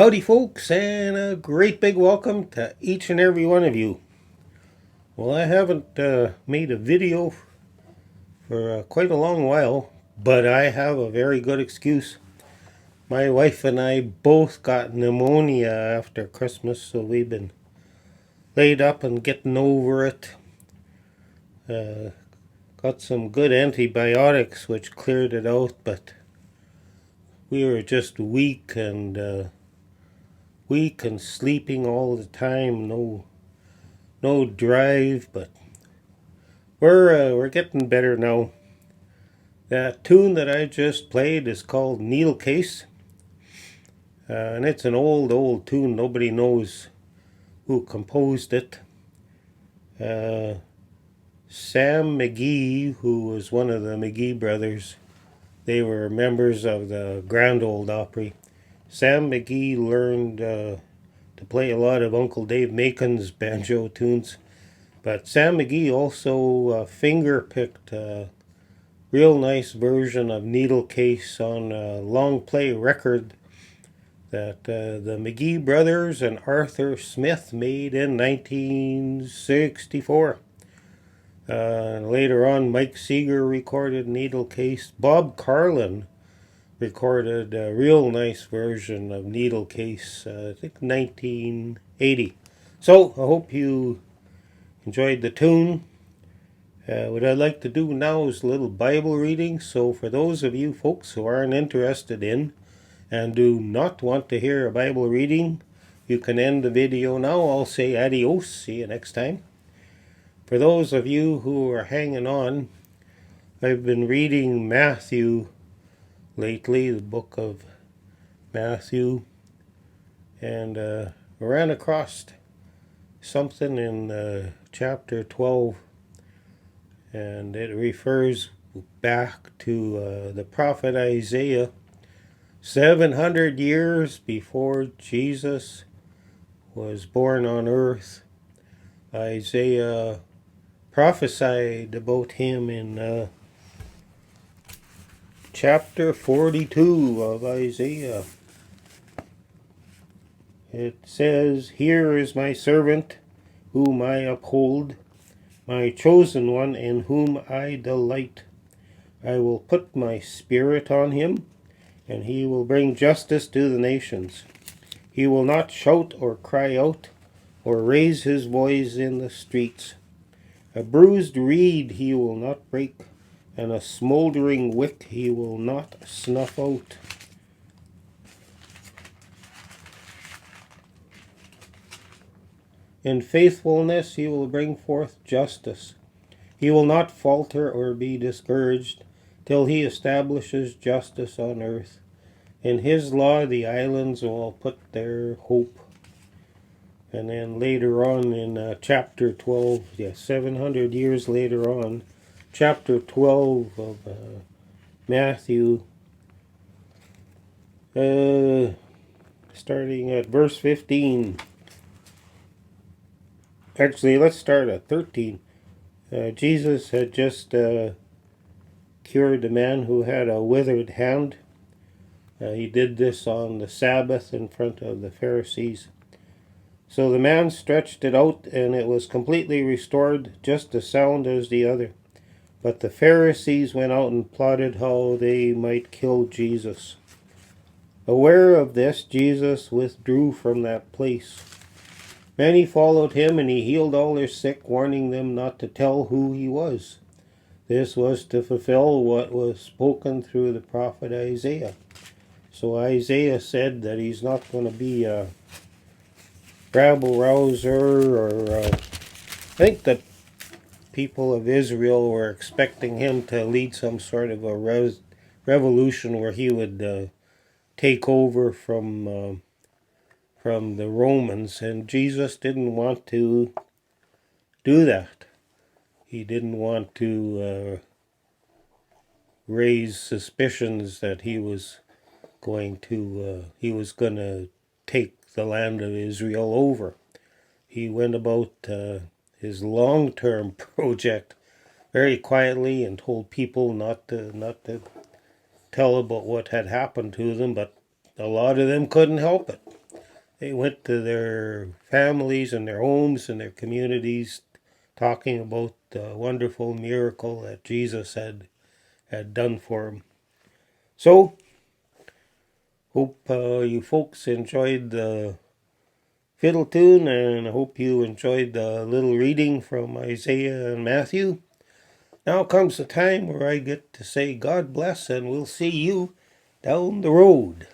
Howdy, folks, and a great big welcome to each and every one of you. Well, I haven't made a video for quite a long while, but I have a very good excuse. My wife and I both got pneumonia after Christmas, so we've been laid up and getting over it. Uh, got some good antibiotics, which cleared it out, but we were just weak and sleeping all the time. No drive, but we're getting better now. That tune that I just played is called Needlecase, and it's an old tune. Nobody knows who composed it. Uh, Sam McGee, who was one of the McGee brothers, they were members of the Grand Ole Opry. Sam McGee learned to play a lot of Uncle Dave Macon's banjo tunes, but Sam McGee also finger picked real nice version of Needlecase on a long play record that the McGee brothers and Arthur Smith made in 1964. Later on, Mike Seeger recorded Needlecase. Bob Carlin recorded a real nice version of Needlecase, I think 1980. So, I hope you enjoyed the tune. What I'd like to do now is a little Bible reading. So, for those of you folks who aren't interested in and do not want to hear a Bible reading, you can end the video now. I'll say adios. See you next time. For those of you who are hanging on, I've been reading Matthew lately, the book of Matthew, and ran across something in chapter 12, and it refers back to the prophet Isaiah 700 years before Jesus was born on earth. Isaiah prophesied about him in chapter 42 of Isaiah. It says, "Here is my servant, whom I uphold, my chosen one, in whom I delight. I will put my spirit on him, and he will bring justice to the nations. He will not shout or cry out, or raise his voice in the streets. A bruised reed he will not break, and a smoldering wick he will not snuff out. In faithfulness he will bring forth justice. He will not falter or be discouraged till he establishes justice on earth. In his law the islands will put their hope." And then later on in chapter 12, 700 years later on, chapter 12 of Matthew, starting at verse 15. Actually, let's start at 13. Jesus had just cured a man who had a withered hand. He did this on the Sabbath in front of the Pharisees. So the man stretched it out, and it was completely restored, just as sound as the other. But the Pharisees went out and plotted how they might kill Jesus. Aware of this, Jesus withdrew from that place. Many followed him, and he healed all their sick, warning them not to tell who he was. This was to fulfill what was spoken through the prophet Isaiah. So Isaiah said that he's not going to be a rabble-rouser, or I think the people of Israel were expecting him to lead some sort of a revolution where he would take over from the Romans, and Jesus didn't want to do that. He didn't want to raise suspicions that he was going to take the land of Israel over. He went about his long-term project very quietly and told people not to tell about what had happened to them, but a lot of them couldn't help it. they went to their families and their homes and their communities, talking about the wonderful miracle that Jesus had done for them. So, hope you folks enjoyed the fiddle tune, and I hope you enjoyed the little reading from Isaiah and Matthew. Now comes the time where I get to say God bless, and we'll see you down the road.